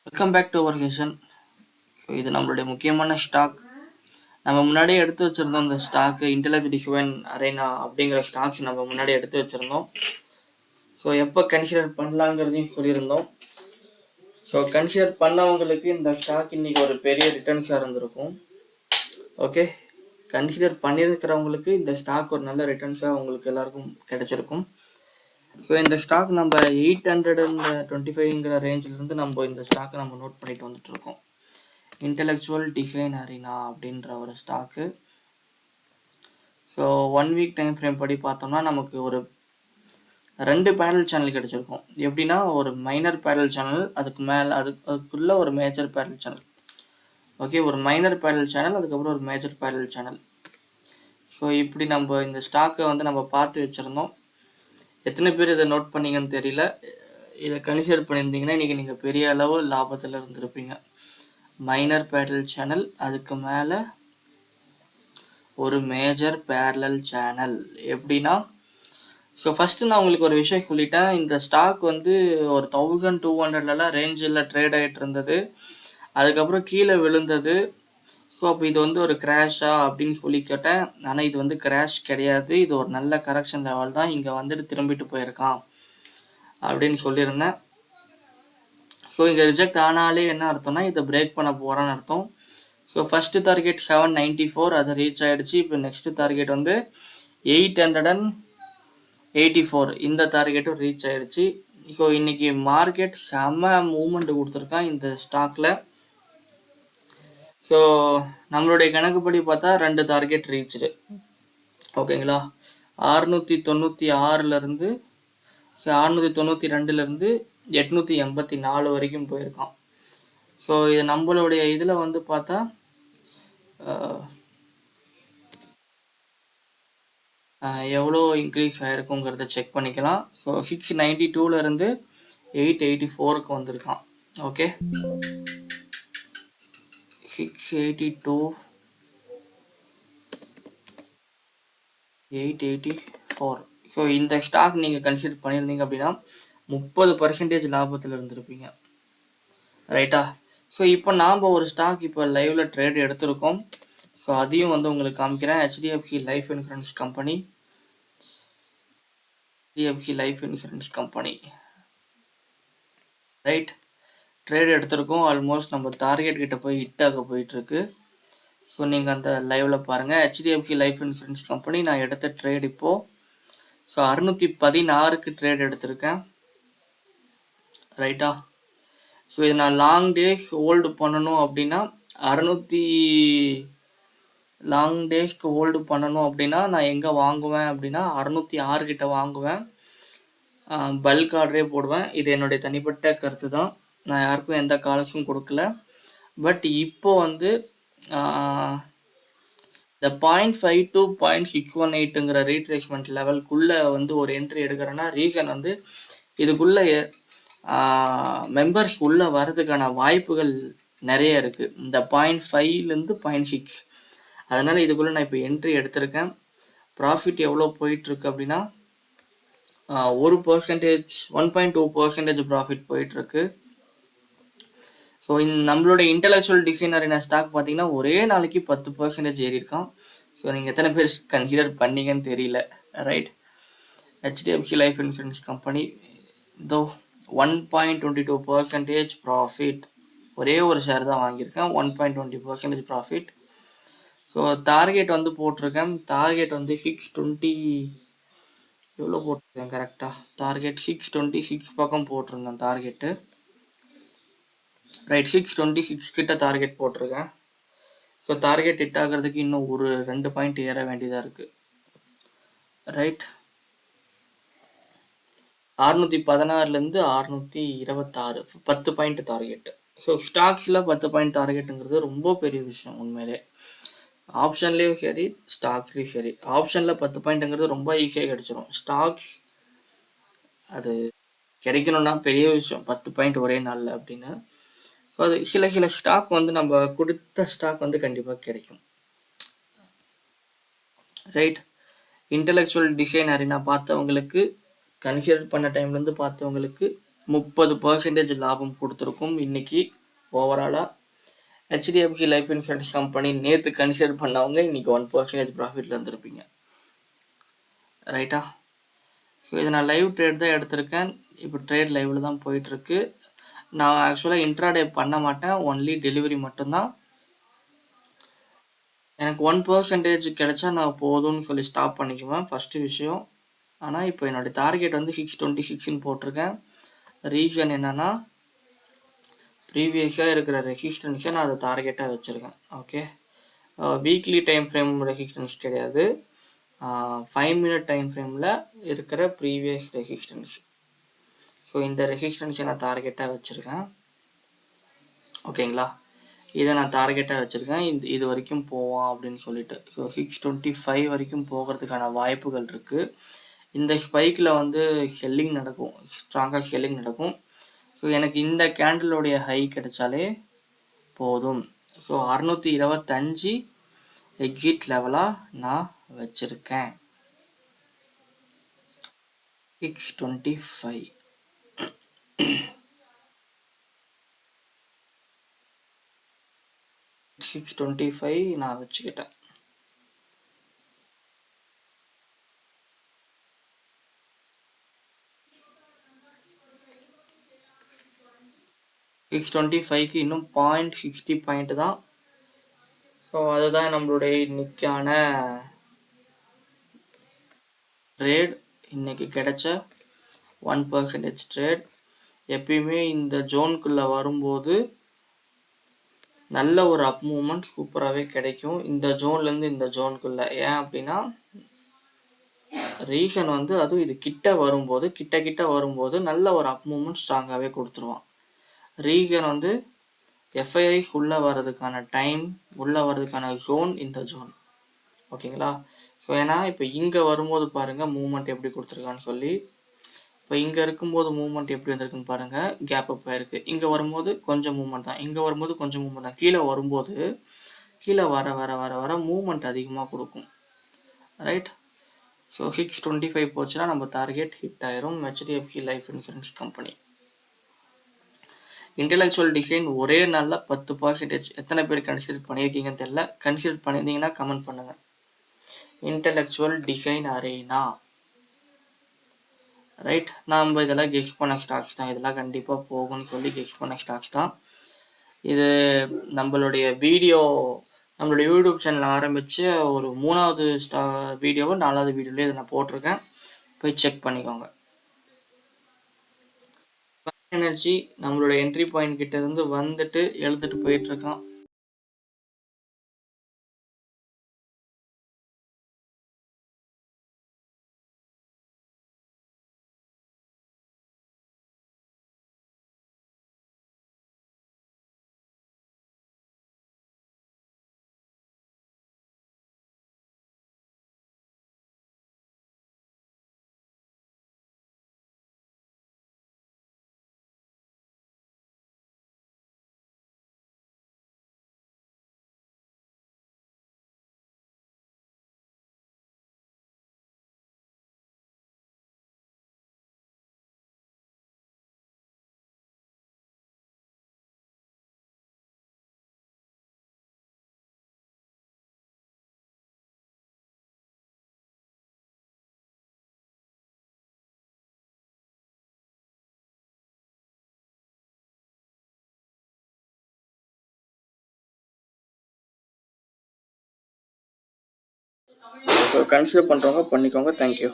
Welcome back to our session. So இது நம்மளுடைய முக்கியமான ஸ்டாக். நம்ம முன்னாடியே எடுத்து வச்சுருந்தோம். இந்த ஸ்டாக்கு இன்டெலெக்ட் டிசைன் அரேனா அப்படிங்கிற ஸ்டாக்ஸ் நம்ம முன்னாடியே எடுத்து வச்சுருந்தோம். ஸோ எப்போ கன்சிடர் பண்ணலாங்கிறதையும் சொல்லியிருந்தோம். ஸோ கன்சிடர் பண்ணவங்களுக்கு இந்த ஸ்டாக் இன்னைக்கு ஒரு பெரிய ரிட்டர்ன்ஸாக இருந்திருக்கும். ஓகே, கன்சிடர் பண்ணியிருக்கிறவங்களுக்கு இந்த ஸ்டாக் ஒரு நல்ல ரிட்டர்ன்ஸாக உங்களுக்கு எல்லாருக்கும் கிடைச்சிருக்கும். ஸோ இந்த ஸ்டாக் நம்ம 825ங்கிற ரேஞ்சிலிருந்து நம்ம இந்த ஸ்டாக்கை நம்ம நோட் பண்ணிட்டு வந்துட்டு இருக்கோம். இன்டெலெக்சுவல் டிசைன் அரேனா அப்படின்ற ஒரு stock. So 1 week time frame படி பார்த்தோம்னா நமக்கு ஒரு 2 பேரல் சேனல் கிடைச்சிருக்கும். எப்படின்னா ஒரு மைனர் பேரல் சேனல், அதுக்குள்ள ஒரு மேஜர் பேரல் சேனல். ஓகே, ஒரு மைனர் பேரல் சேனல், அதுக்கப்புறம் ஒரு மேஜர் பேரல் சேனல். ஸோ இப்படி நம்ம இந்த ஸ்டாக்கை வந்து நம்ம பார்த்து வச்சுருந்தோம். எத்தனை பேர் இதை நோட் பண்ணீங்கன்னு தெரியல. இதை கன்சிடர் பண்ணியிருந்தீங்கன்னா இன்றைக்கி நீங்கள் பெரிய அளவு லாபத்தில் இருந்திருப்பீங்க. மைனர் பேரல் சேனல், அதுக்கு மேலே ஒரு மேஜர் பேரலல் சேனல். எப்படின்னா, ஸோ ஃபஸ்ட்டு நான் உங்களுக்கு ஒரு விஷயம் சொல்லிட்டேன். இந்த ஸ்டாக் வந்து ஒரு 1200 ரேஞ்சில் ட்ரேட் ஆகிட்டு இருந்தது. அதுக்கப்புறம் கீழே விழுந்தது. ஸோ அப்போ இது வந்து ஒரு கிராஷா அப்படின்னு சொல்லி கேட்டேன். ஆனால் இது வந்து கிராஷ் கிடையாது. இது ஒரு நல்ல கரெக்ஷன் லெவல் தான். இங்கே வந்துட்டு திரும்பிட்டு போயிருக்கான் அப்படின்னு சொல்லியிருந்தேன். ஸோ இங்கே ரிஜெக்ட் ஆனாலே என்ன அர்த்தம்னா இதை பிரேக் பண்ண போகிறான்னு அர்த்தம். ஸோ ஃபஸ்ட்டு டார்கெட் 794, அது ரீச் ஆகிடுச்சு. இப்போ நெக்ஸ்ட் டார்கெட் வந்து 884, இந்த டார்கெட்டும் ரீச் ஆகிடுச்சு. ஸோ இன்றைக்கி மார்க்கெட் செம்ம மூமெண்ட் கொடுத்துருக்கான் இந்த ஸ்டாக்கில். ஸோ நம்மளுடைய கணக்குப்படி பார்த்தா 2 டார்கெட் ரீச்சு. ஓகேங்களா, 696லேருந்து 692லேருந்து 884 வரைக்கும் போயிருக்கான். ஸோ இது நம்மளுடைய இதில் வந்து பார்த்தா எவ்வளோ இன்க்ரீஸ் ஆகிருக்குங்கிறத செக் பண்ணிக்கலாம். ஸோ 692லேருந்து 884க்கு வந்திருக்கான். ஓகே, 682, 884. ஸோ இந்த ஸ்டாக் நீங்கள் கன்சிடர் பண்ணியிருந்தீங்க அப்படின்னா 30% லாபத்தில் இருந்திருப்பீங்க. ரைட்டா? ஸோ இப்போ நாம் ஒரு ஸ்டாக் இப்போ லைவில் ட்ரேட் எடுத்திருக்கோம். ஸோ அதையும் வந்து உங்களுக்கு காமிக்கிறேன். HDFC life insurance company. Right, trade எடுத்திருக்கோம். ஆல்மோஸ்ட் நம்ம டார்கெட் கிட்ட போய் ஹிட் ஆக போயிட்டுருக்கு. ஸோ நீங்கள் அந்த லைவில் பாருங்கள். ஹெச்டிஎஃப்சி லைஃப் இன்சூரன்ஸ் கம்பெனி நான் எடுத்த ட்ரேட் இப்போது ஸோ 616க்கு ட்ரேட் எடுத்திருக்கேன். ரைட்டா? ஸோ இது நான் லாங் டேஸ் ஹோல்டு பண்ணணும் அப்படின்னா லாங் டேஸ்க்கு ஹோல்டு பண்ணணும் அப்படின்னா நான் எங்கே வாங்குவேன் அப்படின்னா 606 கிட்ட வாங்குவேன். பல்க் ஆர்டரே போடுவேன். இது என்னுடைய தனிப்பட்ட கருத்து தான். நான் யாருக்கும் எந்த கால்ஸும் கொடுக்கல. பட் இப்போ வந்து இந்த 0.5 to 0.618ங்கிற ரீட்ரேஸ்மெண்ட் லெவலுக்குள்ளே வந்து ஒரு என்ட்ரி எடுக்கிறேன்னா ரீசன் வந்து இதுக்குள்ளே மெம்பர்ஸ் உள்ளே வர்றதுக்கான வாய்ப்புகள் நிறைய இருக்குது. இந்த 0.5லேருந்து 0.6, அதனால் இதுக்குள்ளே நான் இப்போ என்ட்ரி எடுத்திருக்கேன். ப்ராஃபிட் எவ்வளோ போயிட்டுருக்கு அப்படின்னா 1.2% ப்ராஃபிட் போயிட்டுருக்கு. ஸோ நம்மளுடைய இன்டெலெக்சுவல் டிசைன் அரேனா ஸ்டாக் பார்த்தீங்கன்னா ஒரே நாளைக்கு 10% ஏறி இருக்கான். ஸோ நீங்கள் எத்தனை பேர் கன்சிடர் பண்ணீங்கன்னு தெரியல. Right, HDFC life insurance company தோ 1.22% ப்ராஃபிட். ஒரே ஒரு ஷேர் தான் வாங்கியிருக்கேன். 1.20% ப்ராஃபிட். ஸோ டார்கெட் வந்து போட்டிருக்கேன். டார்கெட் வந்து 620 எவ்வளோ போட்டிருக்கேன் கரெக்டாக? டார்கெட் 626 பக்கம் போட்டிருந்தேன் டார்கெட்டு. ரைட், 626 கிட்ட டார்கெட் போட்டிருக்கேன். ஸோ டார்கெட் ஹிட் ஆகிறதுக்கு இன்னும் ஒரு 2 பாயிண்ட் ஏற வேண்டியதாக இருக்குது. ரைட், 616லேருந்து 626, 10 பாயிண்ட் டார்கெட்டு. ஸோ ஸ்டாக்ஸில் 10 பாயிண்ட் டார்கெட்டுங்கிறது ரொம்ப பெரிய விஷயம் உண்மையிலே. ஆப்ஷன்லேயும் சரி, ஸ்டாக்லேயும் சரி. ஆப்ஷனில் 10 பாயிண்ட்டுங்கிறது ரொம்ப ஈஸியாக கிடைச்சிடும். ஸ்டாக்ஸ் அது கிடைக்கணும்னா பெரிய விஷயம், 10 பாயிண்ட் ஒரே நாளில் அப்படின்னு. ஸோ அது சில ஸ்டாக் வந்து நம்ம கொடுத்த ஸ்டாக் வந்து கண்டிப்பாக கிடைக்கும். ரைட், இன்டெலெக்சுவல் டிசைன் அரேனா பார்த்தவங்களுக்கு, கன்சிடர் பண்ண டைம்லேருந்து பார்த்தவங்களுக்கு 30% லாபம் கொடுத்துருக்கும் இன்னைக்கு ஓவராலாக. ஹெச்டிஎஃப்சி லைஃப் இன்சூரன்ஸ் கம்பெனி நேற்று கன்சிடர் பண்ணவங்க இன்னைக்கு 1% ப்ராஃபிட்ல இருந்திருப்பீங்க. ரைட்டா? ஸோ இதை நான் லைவ் ட்ரேட் தான் எடுத்திருக்கேன். இப்போ ட்ரேட் லைவில் தான் போயிட்டுருக்கு. நான் ஆக்சுவலாக இன்ட்ராடே பண்ண மாட்டேன், ஒன்லி டெலிவரி மட்டும்தான். எனக்கு 1% கிடைச்சா நான் போதும்னு சொல்லி ஸ்டாப் பண்ணிக்குவேன், ஃபஸ்ட்டு விஷயம். ஆனால் இப்போ என்னுடைய டார்கெட் வந்து 626ன்னு போட்டிருக்கேன். ரீசன் என்னென்னா, ப்ரீவியஸாக இருக்கிற ரெசிஸ்டன்ஸை நான் அதை டார்கெட்டாக வச்சுருக்கேன். Okay, weekly time frame resistance கிடையாது, 5 மினிட் டைம் ஃப்ரேமில் இருக்கிற ப்ரீவியஸ் ரெசிஸ்டன்ஸ். ஸோ இந்த ரெசிஸ்டன்ஸை நான் டார்கெட்டாக வச்சுருக்கேன். ஓகேங்களா, இதை நான் டார்கெட்டாக வச்சுருக்கேன். இது வரைக்கும் போவான் அப்படின்னு சொல்லிட்டு. ஸோ 625 வரைக்கும் போகிறதுக்கான வாய்ப்புகள் இருக்குது. இந்த ஸ்பைக்கில் வந்து செல்லிங் நடக்கும், ஸ்ட்ராங்காக செல்லிங் நடக்கும். ஸோ எனக்கு இந்த கேண்டிலோடைய ஹை கிடைச்சாலே போதும். ஸோ 625 எக்ஸிட் லெவலாக நான் வச்சுருக்கேன். 625 625 நான் வச்சுக்கிட்டேன். சிக்ஸ் 625க்கு இன்னும் 0.60 பாயிண்ட் தான். ஸோ அதுதான் நம்மளுடைய இன்னைக்கான ட்ரேட், இன்னைக்கு கிடைச்ச 1% ட்ரேட். எப்பயுமே இந்த ஜோனுக்குள்ளே வரும்போது நல்ல ஒரு அப் மூவ்மெண்ட் சூப்பராகவே கிடைக்கும் இந்த ஜோன்லேருந்து இந்த ஜோனுக்குள்ளே. ஏன் அப்படின்னா, ரீசன் வந்து அதுவும் இது கிட்ட வரும்போது நல்ல ஒரு அப் மூவ்மெண்ட் ஸ்ட்ராங்காகவே கொடுத்துருவான். ரீசன் வந்து எஃப்ஐஐஸ் உள்ளே வர்றதுக்கான டைம், உள்ளே வர்றதுக்கான ஜோன் இந்த ஜோன். ஓகேங்களா? ஸோ ஏன்னா இப்போ இங்கே வரும்போது பாருங்கள் மூவ்மெண்ட் எப்படி கொடுத்துருக்கான்னு சொல்லி. இப்போ இங்கே இருக்கும்போது மூவ்மெண்ட் எப்படி வந்திருக்குன்னு பாருங்கள், கேப் அப் ஆயிருக்கு. இங்கே வரும்போது கொஞ்சம் மூவ்மெண்ட் தான், இங்கே வரும்போது கொஞ்சம் மூவ்மெண்ட் தான். கீழே வரும்போது கீழே வர வர வர வர மூவ்மெண்ட் அதிகமாக கொடுக்கும். ரைட்? ஸோ 625 போச்சுன்னா நம்ம டார்கெட் ஹிட் ஆயிரும். HDFC life insurance company. Intellectual design ஒரே நாளில் 10%. எத்தனை பேர் கன்சிடர் பண்ணியிருக்கீங்கன்னு தெரியல, கன்சிடர் பண்ணியிருந்தீங்கன்னா கமெண்ட் பண்ணுங்கள். Intellectual design arena. ரைட், நாம் இதெல்லாம் கெஸ் பண்ண ஸ்டாக்ஸ் தான், இதெல்லாம் கண்டிப்பாக போகும்னு சொல்லி கெஸ் பண்ண ஸ்டாக்ஸ் தான். இது நம்மளுடைய யூடியூப் சேனல் ஆரம்பித்து ஒரு 3வது வீடியோவோ 4வது வீடியோவில் இதை நான் போட்டிருக்கேன், போய் செக் பண்ணிக்கோங்க. எனர்ஜி நம்மளோட என்ட்ரி பாயிண்ட் கிட்ட இருந்து வந்துட்டு எழுதிட்டு போயிட்டு இருக்கான். ஸோ கன்சிடர் பண்ணுறவங்க பண்ணிக்கோங்க. தேங்க்யூ.